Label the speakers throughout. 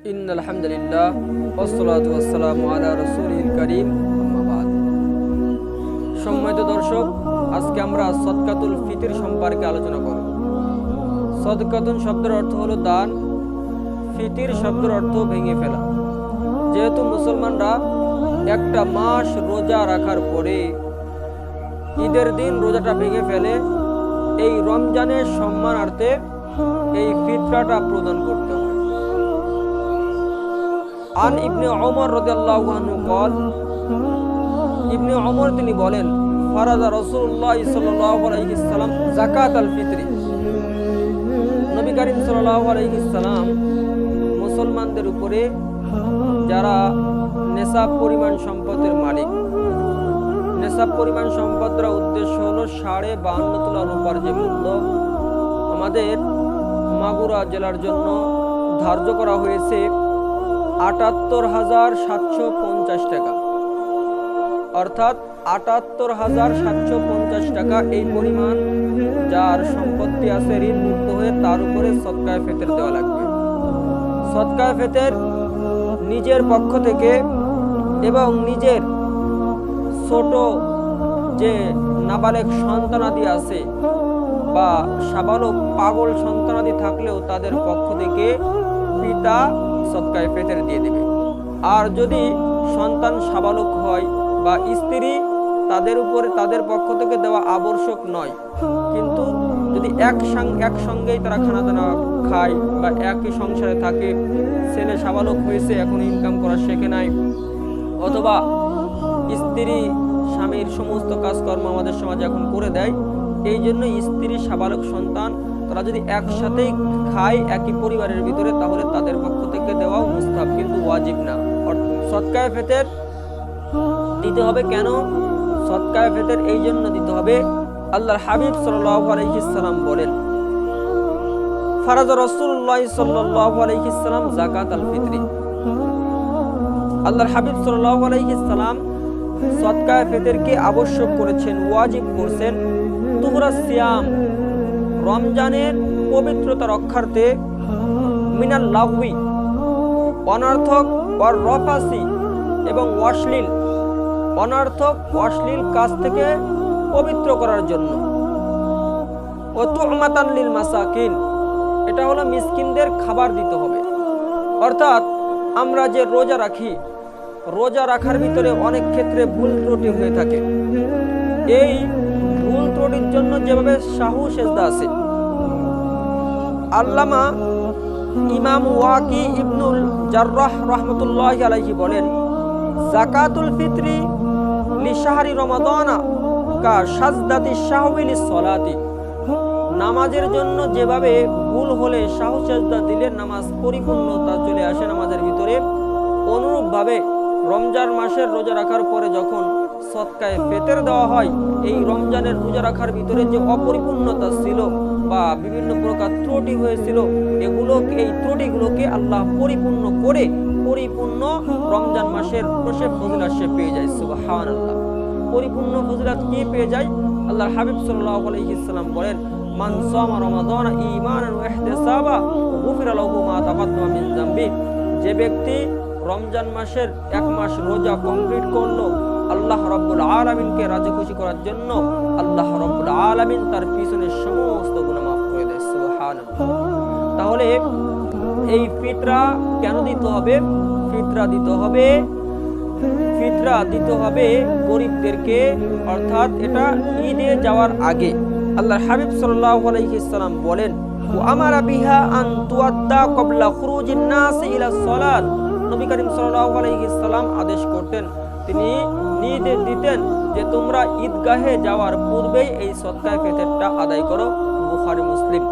Speaker 1: ইন্নাল হামদুলিল্লাহ ওয়াসসালাতু ওয়াসসালামু আলা রাসূলিল কারীম আম্মা বাদ। সম্মানিত দর্শক, আজকে আমরা সদকাতুল ফিতর সম্পর্কে আলোচনা করব। সদকাতুন শব্দের অর্থ হলো দান, ফিতর শব্দের অর্থ ভেঙে ফেলা। যেহেতু মুসলমানরা একটা মাস রোজা রাখার পরে ঈদের দিন রোজাটা ভেঙে ফেলে, এই রমজানের সম্মানার্থে এই ফিতরাটা প্রদান করতে হয়। আন ইবনে ওমর রাদিয়াল্লাহু আনহু قال, ইবনে ওমর তিনি বলেন, ফারাদা রাসূলুল্লাহ সাল্লাল্লাহু আলাইহি সাল্লাম যাকাতাল ফিতরি। নবী করিম সাল্লাল্লাহু আলাইহি সাল্লাম মুসলমানদের উপরে যারা নেসাব পরিমাণ সম্পদের মালিক, নেসাব পরিমাণ সম্পদের উদ্দেশ্য হলো 52.5 তোলা রূপার যে মূল্য আমাদের মাগুরা জেলার জন্য ধার্য করা হয়েছে ৭৮,৭৫০ টাকা, অর্থাৎ ৭৮,৭৫০ টাকা। এই পরিমাণ যার সম্পত্তি আছে ঋণ মুক্ত হয়ে তার উপরে সদকায়ে ফিতর দেওয়া লাগবে। সদকায়ে ফিতর নিজের পক্ষ থেকে এবং নিজের ছোট যে নাবালেগ সন্তানাদি আছে বা সাবালক পাগল সন্তানাদি থাকলেও তাদের পক্ষ থেকে পিতা সদকায়ে ফিতর দিয়ে দেবে। আর যদি সন্তান সাবালক হয় বা স্ত্রী, তাদের পক্ষ থেকে দেওয়া আবশ্যক নয়, কিন্তু যদি একসঙ্গেই তারা খানা দানা খায় বা একই সংসারে থাকে, ছেলে সাবালক হয়েছে এখন ইনকাম করা শেখে নাই, অথবা স্ত্রী স্বামীর সমস্ত কাজকর্ম আমাদের সমাজে এখন করে দেয়, এই জন্য স্ত্রী সাবালক সন্তান তারা যদি একসাথেই খায় একই পরিবারের ভিতরে, তাহলে তাদের পক্ষ থেকে দেওয়াও মুস্তাহাব, কিন্তু ওয়াজিব না। সদকায়ে ফিতর দিতে হবে কেন? সদকায়ে ফিতর এই জন্য দিতে হবে, আল্লাহর হাবিব সাল্লাল্লাহু আলাইহি সাল্লাম বলেন, ফারাজা রাসূলুল্লাহ সাল্লাল্লাহু আলাইহি সাল্লাম যাকাতাল ফিতরি। আল্লাহর হাবিব সাল্লাল্লাহু আলাইহি সাল্লাম সদকায়ে ফিতরকে আবশ্যক করেছেন, ওয়াজিব করেছেন, তুহরা সিয়াম, রমজানের পবিত্রতা রক্ষার্থে, মিনাল লাহউই, অনর্থক, ওয়ার রফাসি, এবং অশ্লীল কাজ থেকে পবিত্র করার জন্য, ও তু'মাতান লিল মাসাকিন, এটা হলো মিসকিনদের খাবার দিতে হবে। অর্থাৎ আমরা যে রোজা রাখি, রোজা রাখার ভিতরে অনেক ক্ষেত্রে ভুল ত্রুটি হয়ে থাকে। এই ভুল ত্রুটির জন্য যেভাবে সাহু সেজদা আছে, আল্লামা ইমাম ওয়াকি ইবনুল জাররাহ রাহমাতুল্লাহি আলাইহি বলেন, যাকাতুল ফিতরি লিশাহরি রমাদানা কা সাজদাতি শাহওয়ি লিসসালাতি। নামাজের জন্য যেভাবে ভুল হলে সাহু সেজদা দিলে নামাজ পরিপূর্ণতা চলে আসে নামাজের ভিতরে, অনুরূপভাবে রমজান মাসের রোজা রাখার পরে যখন সদকায়ে ফিতর দেওয়া হয়, এই রমজানের রোজা রাখার ভিতরে যে অপরিপূর্ণতা ছিল বা বিভিন্ন প্রকার ত্রুটি হয়েছিল, এই ত্রুটিগুলোকে আল্লাহ পরিপূর্ণ করে পরিপূর্ণ রমজান মাসের ফজিলত সে পেয়ে যায়। সুবহানাল্লাহ, পরিপূর্ণ ফজিলত কি পেয়ে যায়? আল্লাহর হাবিব সাল্লাল্লাহু আলাইহি সাল্লাম বলেন, মান সামা রমাদানা ঈমানান ওয়া ইহতিসাবা গুফিরা লাহু মা তাকাদ্দামা মিন যামবি। যে ব্যক্তি রমজান মাসের 1 মাস রোজা কমপ্লিট করলো আল্লাহ রাব্বুল আলামিনকে রাজি খুশি করার জন্য, আল্লাহ রাব্বুল আলামিন তার পিছনের সমস্ত গুনাহ মাফ করে দেয়। সুবহানাল্লাহ। তাহলে এই ফিতরা কেন দিতে হবে? ফিতরা দিতে হবে গরিবদেরকে, অর্থাৎ এটা ঈদে যাওয়ার আগে। আল্লাহর হাবিব সাল্লাল্লাহু আলাইহি সাল্লাম বলেন, ওয়া আমারা বিহা আন তুআদ্দা ক্বাবলা খুরুজিন নাস ইলা সালাত। নবী করিম সাল্লাল্লাহু আলাইহি সাল্লাম আদেশ করতেন, তিনি নির্দেশ দিতেন যে তোমরা ঈদগাহে যাওয়ার পূর্বেই এই সদকায়ে ফিতরটা আদায় করো। বুখারী, মুসলিম।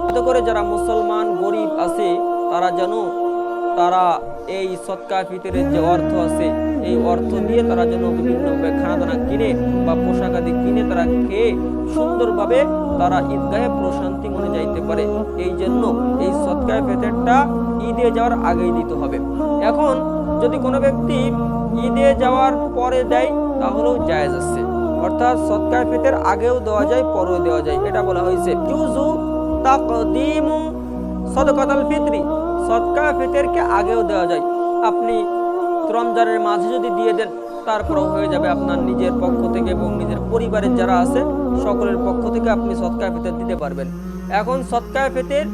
Speaker 1: এতে করে যারা মুসলমান গরিব আছে তারা এই সদকায়ে ফিতরের যে অর্থ আছে, এই অর্থ দিয়ে তারা যেন বিভিন্ন খানাদানা কিনে বা পোশাক আদি কিনে তারা খেয়ে সুন্দরভাবে তারা ঈদগাহে প্রশান্তি মনে যাইতে পারে। এই জন্য এই সদকায়ে ফিতরটা ঈদে যাওয়ার আগেই দিতে হবে। এখন যদি কোনো ব্যক্তি ঈদে যাওয়ার পরে দেয় তাহলেও জায়েজ আছে, অর্থাৎ সদকায়ে ফিতর আগেও দেওয়া যায়, পরেও দেওয়া যায়। এটা বলা হয়েছে জুজু তাকদিমু সদকাতুল ফিতরি, সদকায়ে ফিতরকে আগেও দেওয়া যায়। আপনি রমজানের মাঝে যদি দিয়ে দেন তারপরেও হয়ে যাবে আপনার নিজের পক্ষ থেকে এবং নিজের পরিবারের যারা আছে সকলের পক্ষ থেকে আপনি সদকায়ে ফিতর দিতে পারবেন। এখন সদকায়ে ফিতর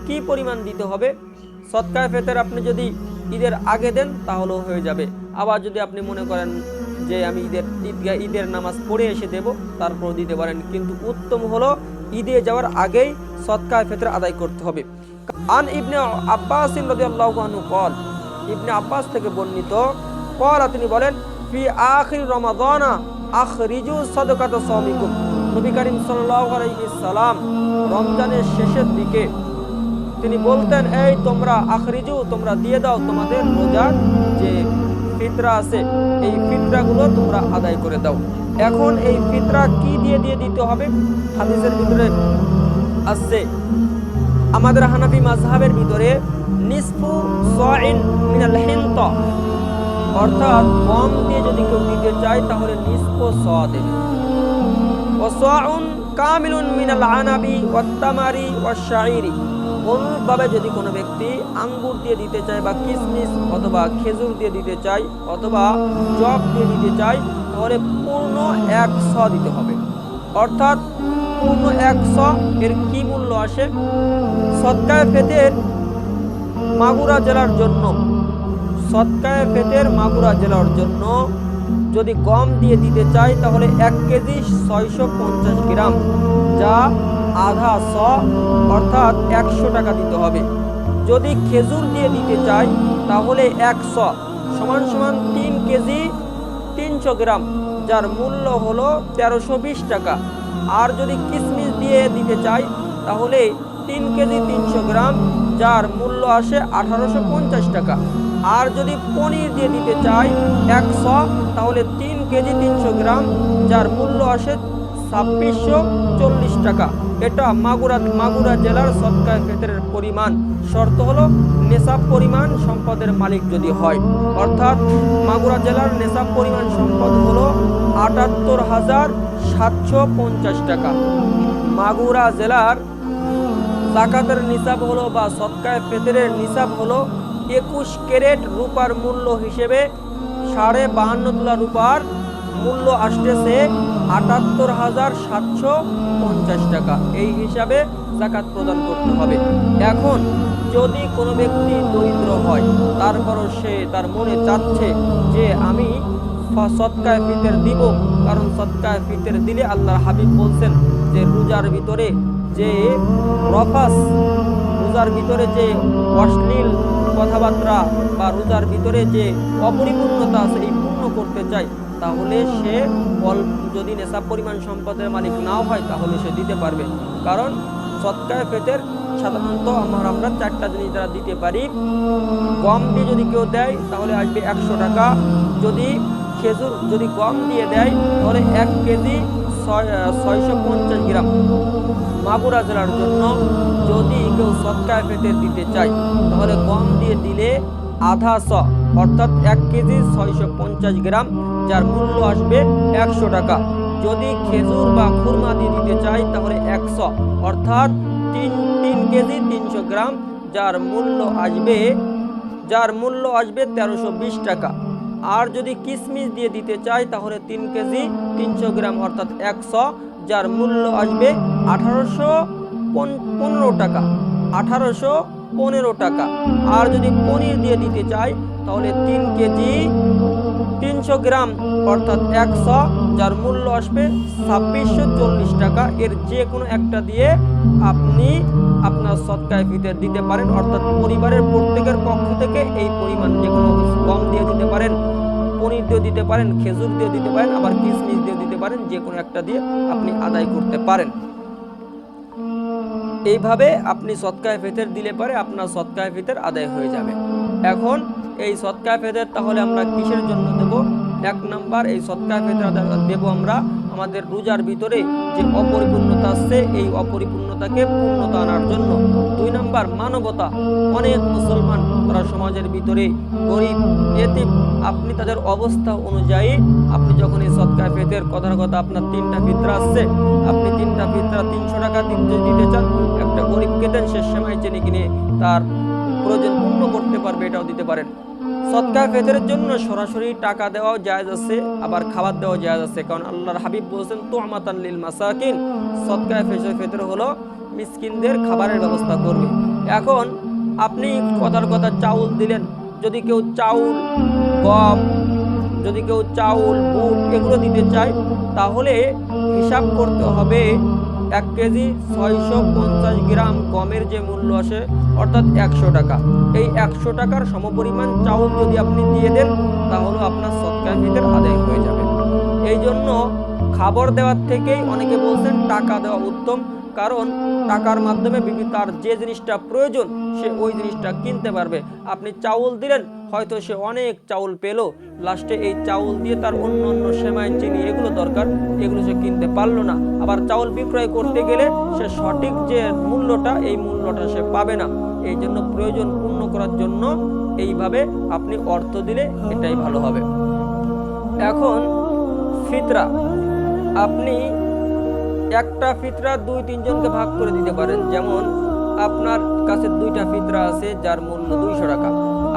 Speaker 1: কি পরিমাণ দিতে হবে? সদকায়ে ফিতর আপনি যদি ঈদের আগে দেন তাহলেও হয়ে যাবে। আবার যদি আপনি মনে করেন যে আমি ঈদের নামাজ পড়ে এসে দেব, তারপর দিতে পারেন, কিন্তু উত্তম হলো ঈদে যাওয়ার আগেই সদকায়ে ফিতর আদায় করতে হবে। আন ইবনে আব্বাস রাদিয়াল্লাহু আনহু قال, ইবনে আব্বাস থেকে বর্ণিত, قال তিনি বলেন, ফি আখির রমাদানা আখরিজু সাদাকাতা সাওমিকুম। নবী করিম সাল্লাল্লাহু আলাইহি সাল্লাম রমজানের শেষের দিকে তিনি বলতেন, এই তোমরা আখরিজু, তোমরা দিয়ে দাও তোমাদের রোজার যে ফিতরা আছে এই ফিতরাগুলো তোমরা আদায় করে দাও। এখন এই ফিতরা কি দিয়ে দিতে হবে? হাদিসের ভিতরে আছে, আমাদের হানাফি মাযহাবের ভিতরে নিসফু সাইন মিনাল হিনতা, অর্থাৎ গম দিয়ে যদি কেউ দিতে চায় তাহলে নিসফু সা দেবে। ওয়া সাউন কামিলুন মিনাল আনাবি ওয়াত তামারি ওয়াশ শাইরি, অনুরূপভাবে যদি কোনো ব্যক্তি আঙ্গুর দিয়ে দিতে চায় বা কিশমিশ অথবা খেজুর দিয়ে দিতে চায় অথবা জব দিয়ে দিতে চায় তাহলে পূর্ণ 100 দিতে হবে। অর্থাৎ পূর্ণ 100 এর কি মূল্য আসে? সদকায়ে ফিতর মাগুরা জেলার জন্য, সদকায়ে ফিতর মাগুরা জেলার জন্য যদি গম দিয়ে দিতে চায় তাহলে 1 কেজি 650 গ্রাম, যা আধা শ, অর্থাৎ 100 টাকা দিতে হবে। যদি খেজুর দিয়ে দিতে চাই তাহলে 100 সমান 3 কেজি 300 গ্রাম, যার মূল্য হলো 1320 টাকা। আর যদি কিশমিশ দিয়ে দিতে চাই তাহলে 3 কেজি 300 গ্রাম, যার মূল্য আসে 1850 টাকা। আর যদি পনির দিয়ে দিতে চাই 100 তাহলে 3 কেজি 300 গ্রাম, যার মূল্য আসে 2640 টাকা। এটা মাগুরা জেলার সদকায়ে ফিতরের পরিমাণ। শর্ত হলো নেশাব পরিমাণ সম্পদের মালিক যদি হয়, অর্থাৎ মাগুরা জেলার নেশাব পরিমাণ সম্পদ হলো 78,750 টাকা। মাগুরা জেলার যাকাতের নিসাব হলো বা সদকায়ে ফিতরের নিসাব হলো 21 ক্যারেট রূপার মূল্য হিসেবে 52.5 তোলা রূপার মূল্য আসতেছে 78,750 টাকা। এই হিসাবে যাকাত প্রদান করতে হবে। এখন যদি কোনো ব্যক্তি দরিদ্র হয়, তারপরও সে তার মনে চাচ্ছে যে আমি সদকায়ে ফিতর দিব, কারণ সদকায়ে ফিতর দিলে আল্লাহর হাবিব বলছেন যে রোজার ভিতরে যে রফাস, রোজার ভিতরে যে অশ্লীল কথাবার্তা বা রোজার ভিতরে যে অপরিপূর্ণতা আছে এই পূর্ণ করতে চায়, তাহলে সে যদি নেশাব পরিমাণ সম্পদের মালিক নাও হয় তাহলে সে দিতে পারবে। কারণ সদকায়ে ফিতর সাধারণত আমরা 4টা জিনিস দ্বারা দিতে পারি। গম দিয়ে যদি কেউ দেয় তাহলে আসবে 100 টাকা। যদি গম দিয়ে দেয় তাহলে 1 কেজি 650 গ্রাম। মাগুরা জেলার জন্য যদি কেউ সদকায়ে ফিতর দিতে চায় তাহলে গম দিয়ে দিলে আধা শ, অর্থাৎ 1 কেজি 650 গ্রাম, যার মূল্য আসবে 100 টাকা। যদি খেজুর বা খুরমা দিয়ে দিতে চাই তাহলে 100, অর্থাৎ 3 কেজি 300 গ্রাম, যার মূল্য আসবে 1320 টাকা। আর যদি কিশমিশ দিয়ে দিতে চাই তাহলে 3 কেজি 300 গ্রাম, অর্থাৎ 100, যার মূল্য আসবে 1815 টাকা। আর যদি পনির দিয়ে দিতে চাই তাহলে 3 কেজি 300 গ্রাম, অর্থাৎ 100, যার মূল্য আসবে 2640 টাকা। এর যে কোনো একটা দিয়ে আপনি আপনার সদকায়ে ফিতর দিতে পারেন, অর্থাৎ পরিবারের প্রত্যেকের পক্ষ থেকে এই পরিমাণ যে কোনো গম দিয়ে দিতে পারেন, পনির দিয়ে দিতে পারেন, খেজুর দিয়ে দিতে পারেন, আবার কিশমিশ দিয়ে দিতে পারেন, যে কোনো একটা দিয়ে আপনি আদায় করতে পারেন। এইভাবে আপনি সদকায়ে ফিতর দিলে পরে আপনার সদকায়ে ফিতর আদায় হয়ে যাবে। এখন এই সদকায়ে ফিতর তাহলে আমরা কিসের জন্য দেব? 1 নাম্বার, এই সদকায়ে ফিতর দেব আমরা আমাদের রোজার ভিতরে যে অপরিপূর্ণতা আছে এই অপরিপূর্ণতাকে পূর্ণতা আনার জন্য। 2 নাম্বার, মানবতা। অনেক মুসলমান তারা সমাজের ভিতরে গরিব, এতিম, আপনি তাদের অবস্থা অনুযায়ী আপনি যখন এই সদকায়ে ফিতর কথার কথা আপনার 3টা ফিতরা আসছে, আপনি 3টা ফিতরা 300 টাকা দিতে চান, একটা গরিবকে দেন, শেষ সময় চিনি কিনে তার প্রয়োজন পূর্ণ করতে পারবে এটাও দিতে পারেন। সদকায়ে ফিতরের জন্য সরাসরি টাকা দেওয়াও জায়েজ আছে, আবার খাবার দেওয়াও জায়েজ আছে, কারণ আল্লাহর হাবিব বলেছেন তু'মাতান লিল মাসাকিন, সদকায়ে ফিতর হলো মিসকিনদের খাবারের ব্যবস্থা করবে। এখন আপনি কথার কথা চাউল দিলেন, যদি কেউ চাউল, গম, যদি কেউ চাউল, বুট এগুলো দিতে চায়, তাহলে হিসাব করতে হবে 1 কেজি 650 গ্রাম গমের যে মূল্য আসে, অর্থাৎ 100 টাকা। এই 100 টাকার সমপরিমাণ চাউল যদি আপনি দিয়ে দেন, তাহলে আপনার সদকায়ে ফিতর আদায় হয়ে যাবে। এই জন্য খাবার দেওয়ার থেকেই অনেকে বলছেন টাকা দেওয়া উত্তম, কারণ টাকার মাধ্যমে তার যে জিনিসটা প্রয়োজন সে ওই জিনিসটা কিনতে পারবে। আপনি চাউল দিলেন, হয়তো সে অনেক চাউল পেল, লাস্টে এই চাউল দিয়ে তার অন্য অন্য সেমাই, চিনি এগুলো দরকার, এগুলো সে কিনতে পারলো না। আবার চাউল বিক্রয় করতে গেলে সে সঠিক যে মূল্যটা, এই মূল্যটা সে পাবে না। এই জন্য প্রয়োজন পূর্ণ করার জন্য এইভাবে আপনি অর্থ দিলে এটাই ভালো হবে। এখন ফিতরা, আপনি একটা ফিতরা 2-3 জনকে ভাগ করে দিতে পারেন। যেমন আপনার কাছে 2টা ফিতরা আছে যার মূল্য 200 টাকা,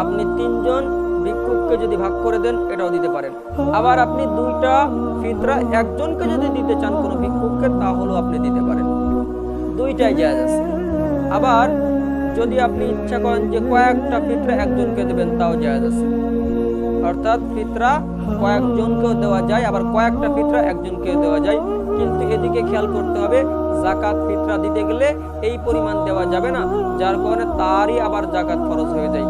Speaker 1: আপনি 3 জন ভিক্ষুককে যদি ভাগ করে দেন এটাও দিতে পারেন। আবার আপনি 2টা ফিতরা একজনকে যদি দিতে চান কোনো ভিক্ষুককে, তাহলেও আপনি দিতে পারেন, 2টাই জায়েজ আছে। আবার যদি আপনি ইচ্ছা করেন যে কয়েকটা ফিতরা একজনকে দেবেন, তাও জায়েজ আছে। অর্থাৎ ফিতরা কয়েকজনকেও দেওয়া যায়, আবার কয়েকটা ফিতরা একজনকে দেওয়া যায়। কিন্তু এদিকে খেয়াল করতে হবে, যাকাত ফিতরা দিতে গেলে এই পরিমাণ দেওয়া যাবে না, যার কারণে তারই আবার যাকাত খরচ হয়ে যায়।